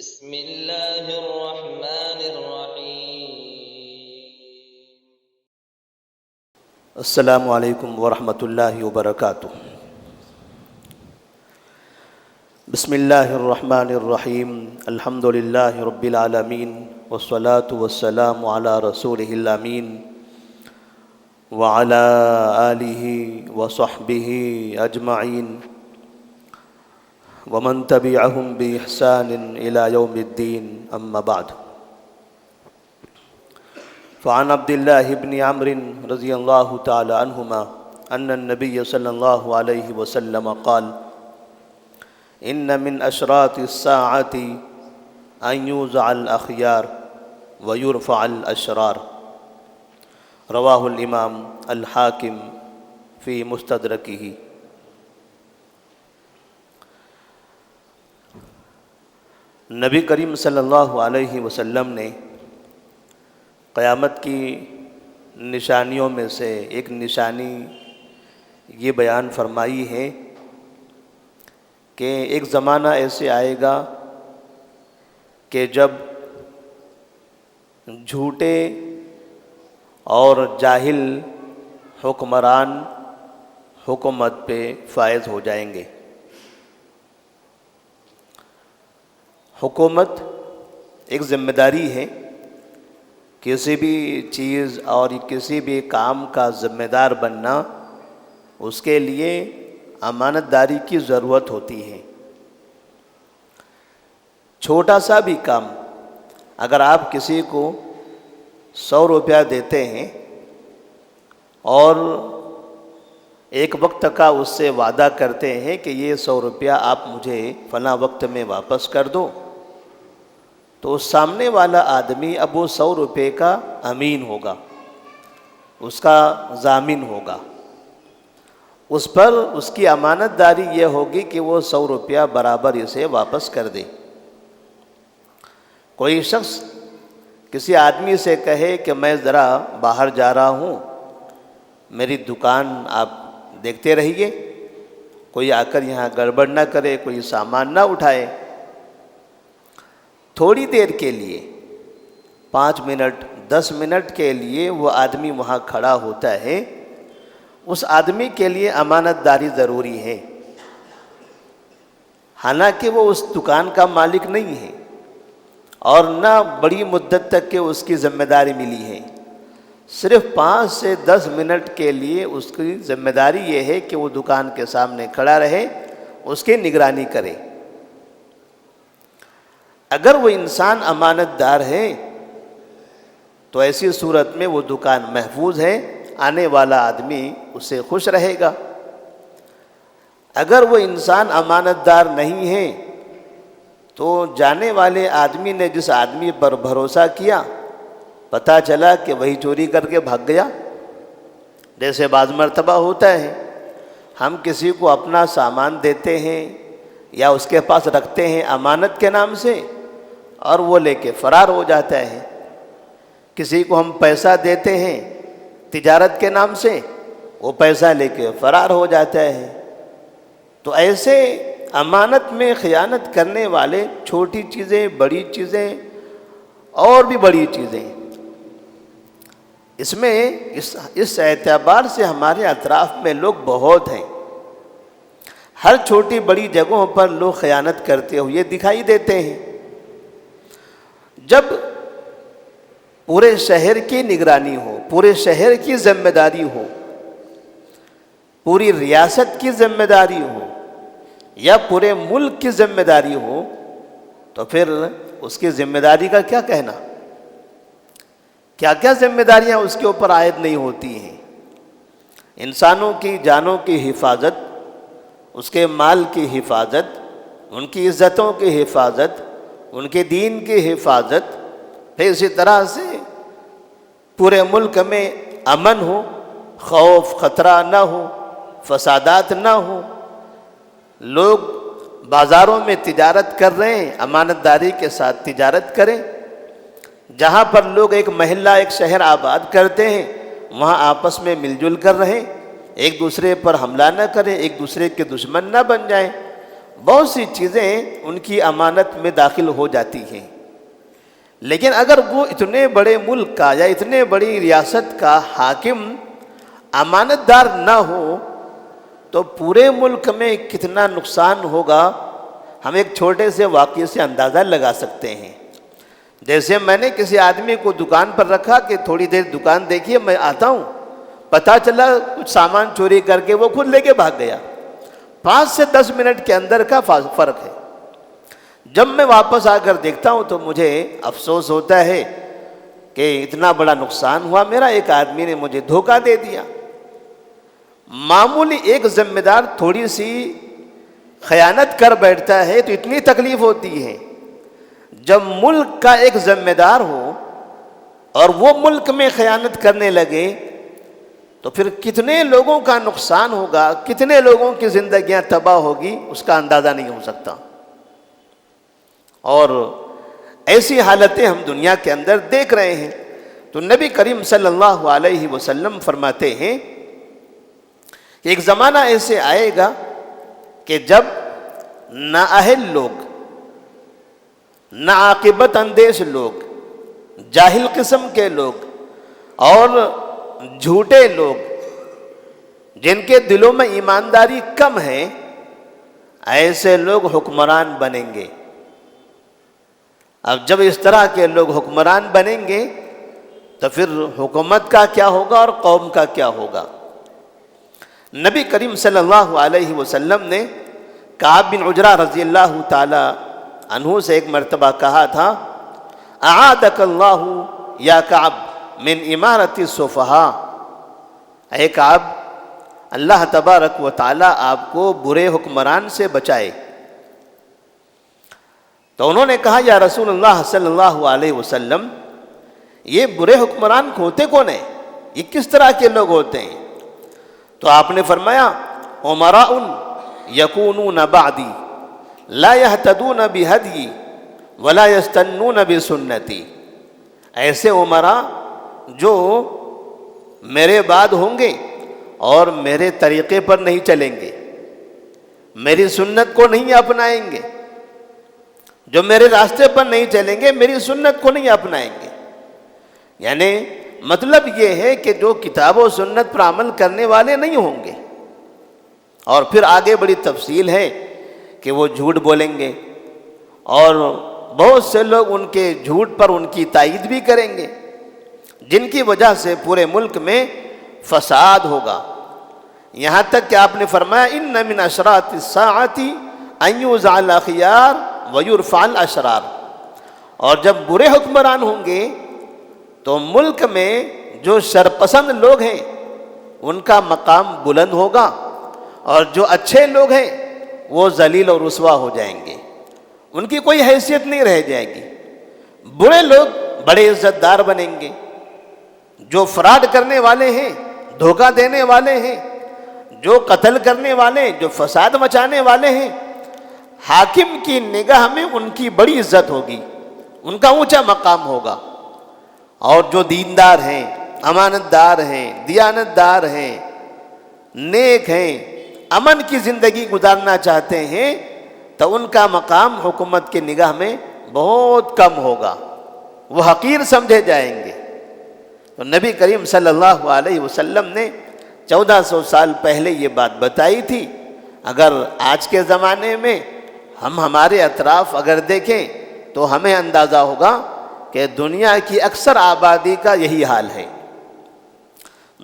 بسم اللہ الرحمن الرحیم۔ السلام علیکم ورحمۃ اللہ وبرکاتہ۔ بسم اللہ الرحمن الرحیم۔ الحمد للہ رب العالمین والصلاة والسلام علی رسولہ الامین وعلی آلہ وصحبہ اجمعین ومن تبعہم بإحسان الی یوم الدین، اما بعد۔ فعن عبد اللہ بن عمرو رضی اللہ تعالی عنہما ان النبی صلی اللہ علیہ وسلم قال ان من اشراط الساعة ان یوضع الاخیار ویرفع الاشرار، رواہ الامام الحاکم فی مستدرکہ۔ نبی کریم صلی اللہ علیہ وسلم نے قیامت کی نشانیوں میں سے ایک نشانی یہ بیان فرمائی ہے کہ ایک زمانہ ایسے آئے گا کہ جب جھوٹے اور جاہل حکمران حکومت پہ فائز ہو جائیں گے۔ حکومت ایک ذمہ داری ہے، کسی بھی چیز اور کسی بھی کام کا ذمہ دار بننا، اس کے لیے امانت داری کی ضرورت ہوتی ہے۔ چھوٹا سا بھی کام، اگر آپ کسی کو 100 روپیہ دیتے ہیں اور ایک وقت کا اس سے وعدہ کرتے ہیں کہ یہ 100 روپیہ آپ مجھے فلاں وقت میں واپس کر دو، تو سامنے والا آدمی اب وہ 100 روپے کا امین ہوگا، اس کا ضامن ہوگا، اس پر اس کی امانت داری یہ ہوگی کہ وہ 100 روپیہ برابر اسے واپس کر دے۔ کوئی شخص کسی آدمی سے کہے کہ میں ذرا باہر جا رہا ہوں، میری دکان آپ دیکھتے رہیے، کوئی آ کر یہاں گڑبڑ نہ کرے، کوئی سامان نہ اٹھائے۔ تھوڑی دیر کے لیے 5 منٹ 10 منٹ کے لیے وہ آدمی وہاں کھڑا ہوتا ہے، اس آدمی کے لیے امانت داری ضروری ہے، حالانکہ وہ اس دکان کا مالک نہیں ہے اور نہ بڑی مدت تک کے اس کی ذمہ داری ملی ہے۔ صرف 5 سے 10 منٹ کے لیے اس کی ذمہ داری یہ ہے کہ وہ دکان کے سامنے کھڑا رہے، اس کی نگرانی کرے۔ اگر وہ انسان امانت دار ہے تو ایسی صورت میں وہ دکان محفوظ ہے، آنے والا آدمی اس سے خوش رہے گا۔ اگر وہ انسان امانت دار نہیں ہے تو جانے والے آدمی نے جس آدمی پر بھروسہ کیا، پتہ چلا کہ وہی چوری کر کے بھاگ گیا۔ جیسے بعض مرتبہ ہوتا ہے، ہم کسی کو اپنا سامان دیتے ہیں یا اس کے پاس رکھتے ہیں امانت کے نام سے، اور وہ لے کے فرار ہو جاتا ہے۔ کسی کو ہم پیسہ دیتے ہیں تجارت کے نام سے، وہ پیسہ لے کے فرار ہو جاتا ہے۔ تو ایسے امانت میں خیانت کرنے والے، چھوٹی چیزیں، بڑی چیزیں اور بھی بڑی چیزیں، اس میں اس اعتبار سے ہمارے اطراف میں لوگ بہت ہیں۔ ہر چھوٹی بڑی جگہوں پر لوگ خیانت کرتے ہوئے دکھائی دیتے ہیں۔ جب پورے شہر کی نگرانی ہو، پورے شہر کی ذمہ داری ہو، پوری ریاست کی ذمہ داری ہو یا پورے ملک کی ذمہ داری ہو، تو پھر اس کی ذمہ داری کا کیا کہنا؟ کیا کیا ذمہ داریاں اس کے اوپر عائد نہیں ہوتی ہیں؟ انسانوں کی جانوں کی حفاظت، اس کے مال کی حفاظت، ان کی عزتوں کی حفاظت، ان کے دین کی حفاظت، پھر اسی طرح سے پورے ملک میں امن ہو، خوف خطرہ نہ ہو، فسادات نہ ہو، لوگ بازاروں میں تجارت کر رہے ہیں، امانت داری کے ساتھ تجارت کریں۔ جہاں پر لوگ ایک محلہ ایک شہر آباد کرتے ہیں، وہاں آپس میں مل جل کر رہیں، ایک دوسرے پر حملہ نہ کریں، ایک دوسرے کے دشمن نہ بن جائیں۔ بہت سی چیزیں ان کی امانت میں داخل ہو جاتی ہیں، لیکن اگر وہ اتنے بڑے ملک کا یا اتنے بڑی ریاست کا حاکم امانت دار نہ ہو تو پورے ملک میں کتنا نقصان ہوگا ہم ایک چھوٹے سے واقعے سے اندازہ لگا سکتے ہیں۔ جیسے میں نے کسی آدمی کو دکان پر رکھا کہ تھوڑی دیر دکان دیکھیے میں آتا ہوں، پتہ چلا کچھ سامان چوری کر کے وہ خود لے کے بھاگ گیا، 5 سے 10 منٹ کے اندر کا فرق ہے۔ جب میں واپس آ کر دیکھتا ہوں تو مجھے افسوس ہوتا ہے کہ اتنا بڑا نقصان ہوا میرا، ایک آدمی نے مجھے دھوکہ دے دیا۔ معمولی ایک ذمہ دار تھوڑی سی خیانت کر بیٹھتا ہے تو اتنی تکلیف ہوتی ہے، جب ملک کا ایک ذمہ دار ہو اور وہ ملک میں خیانت کرنے لگے تو پھر کتنے لوگوں کا نقصان ہوگا، کتنے لوگوں کی زندگیاں تباہ ہوگی، اس کا اندازہ نہیں ہو سکتا۔ اور ایسی حالتیں ہم دنیا کے اندر دیکھ رہے ہیں۔ تو نبی کریم صلی اللہ علیہ وسلم فرماتے ہیں کہ ایک زمانہ ایسے آئے گا کہ جب نااہل لوگ، ناعاقبت اندیش لوگ، جاہل قسم کے لوگ اور جھوٹے لوگ جن کے دلوں میں ایمانداری کم ہے، ایسے لوگ حکمران بنیں گے۔ اب جب اس طرح کے لوگ حکمران بنیں گے تو پھر حکومت کا کیا ہوگا اور قوم کا کیا ہوگا؟ نبی کریم صلی اللہ علیہ وسلم نے کعب بن عجرہ رضی اللہ تعالی عنہ سے ایک مرتبہ کہا تھا، اعاذک اللہ یا کعب من امارت السفہاء، اے کعب اللہ تبارک و تعالی آپ کو برے حکمران سے بچائے۔ تو انہوں نے کہا یا رسول اللہ صلی اللہ علیہ وسلم یہ برے حکمران ہوتے کون ہیں، یہ کس طرح کے لوگ ہوتے ہیں؟ تو آپ نے فرمایا امراء یکونون بعدی لا یہتدون بہدی ولا یستنون بسنتی، ایسے امراء جو میرے بعد ہوں گے اور میرے طریقے پر نہیں چلیں گے، میری سنت کو نہیں اپنائیں گے، جو میرے راستے پر نہیں چلیں گے، میری سنت کو نہیں اپنائیں گے۔ یعنی مطلب یہ ہے کہ جو کتاب و سنت پر عمل کرنے والے نہیں ہوں گے۔ اور پھر آگے بڑی تفصیل ہے کہ وہ جھوٹ بولیں گے اور بہت سے لوگ ان کے جھوٹ پر ان کی تائید بھی کریں گے، جن کی وجہ سے پورے ملک میں فساد ہوگا۔ یہاں تک کہ آپ نے فرمایا ان من اشراط الساعۃ ان یوضع الاخیار ویرفع الاشرار، اور جب برے حکمران ہوں گے تو ملک میں جو شرپسند لوگ ہیں ان کا مقام بلند ہوگا اور جو اچھے لوگ ہیں وہ ذلیل اور رسوا ہو جائیں گے، ان کی کوئی حیثیت نہیں رہ جائے گی۔ برے لوگ بڑے عزت دار بنیں گے، جو فراڈ کرنے والے ہیں، دھوکہ دینے والے ہیں، جو قتل کرنے والے، جو فساد مچانے والے ہیں، حاکم کی نگاہ میں ان کی بڑی عزت ہوگی، ان کا اونچا مقام ہوگا۔ اور جو دیندار ہیں، امانت دار ہیں، دیانت دار ہیں، نیک ہیں، امن کی زندگی گزارنا چاہتے ہیں تو ان کا مقام حکومت کی نگاہ میں بہت کم ہوگا، وہ حقیر سمجھے جائیں گے۔ تو نبی کریم صلی اللہ علیہ وسلم نے 1400 سال پہلے یہ بات بتائی تھی۔ اگر آج کے زمانے میں ہم ہمارے اطراف اگر دیکھیں تو ہمیں اندازہ ہوگا کہ دنیا کی اکثر آبادی کا یہی حال ہے،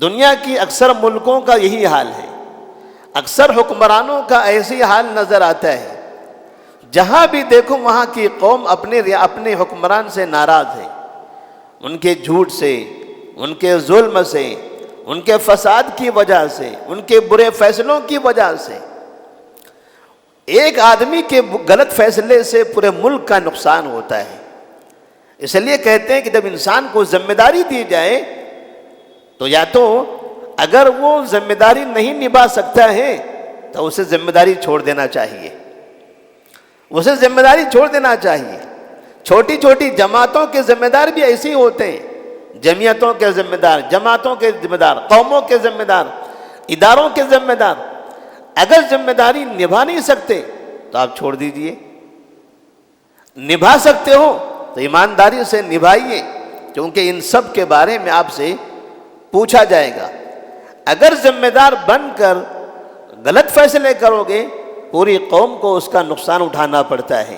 دنیا کی اکثر ملکوں کا یہی حال ہے، اکثر حکمرانوں کا ایسی حال نظر آتا ہے۔ جہاں بھی دیکھو وہاں کی قوم اپنے حکمران سے ناراض ہے، ان کے جھوٹ سے، ان کے ظلم سے، ان کے فساد کی وجہ سے، ان کے برے فیصلوں کی وجہ سے۔ ایک آدمی کے غلط فیصلے سے پورے ملک کا نقصان ہوتا ہے۔ اس لیے کہتے ہیں کہ جب انسان کو ذمہ داری دی جائے تو یا تو اگر وہ ذمہ داری نہیں نبھا سکتا ہے تو اسے ذمہ داری چھوڑ دینا چاہیے، اسے ذمہ داری چھوڑ دینا چاہیے۔ چھوٹی چھوٹی جماعتوں کے ذمہ دار بھی ایسے ہی ہوتے ہیں، جمعیتوں کے ذمہ دار، جماعتوں کے ذمہ دار، قوموں کے ذمہ دار، اداروں کے ذمہ دار۔ اگر ذمہ داری نبھا نہیں سکتے تو آپ چھوڑ دیجئے، نبھا سکتے ہو تو ایمانداری سے نبھائیے، کیونکہ ان سب کے بارے میں آپ سے پوچھا جائے گا۔ اگر ذمہ دار بن کر غلط فیصلے کرو گے پوری قوم کو اس کا نقصان اٹھانا پڑتا ہے۔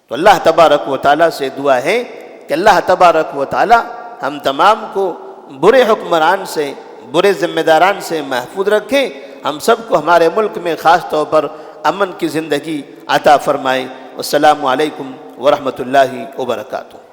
تو اللہ تبارک و تعالیٰ سے دعا ہے کہ اللہ تبارک و تعالیٰ ہم تمام کو برے حکمران سے، برے ذمہ داران سے محفوظ رکھیں، ہم سب کو ہمارے ملک میں خاص طور پر امن کی زندگی عطا فرمائے۔ والسلام علیکم ورحمۃ اللہ وبرکاتہ۔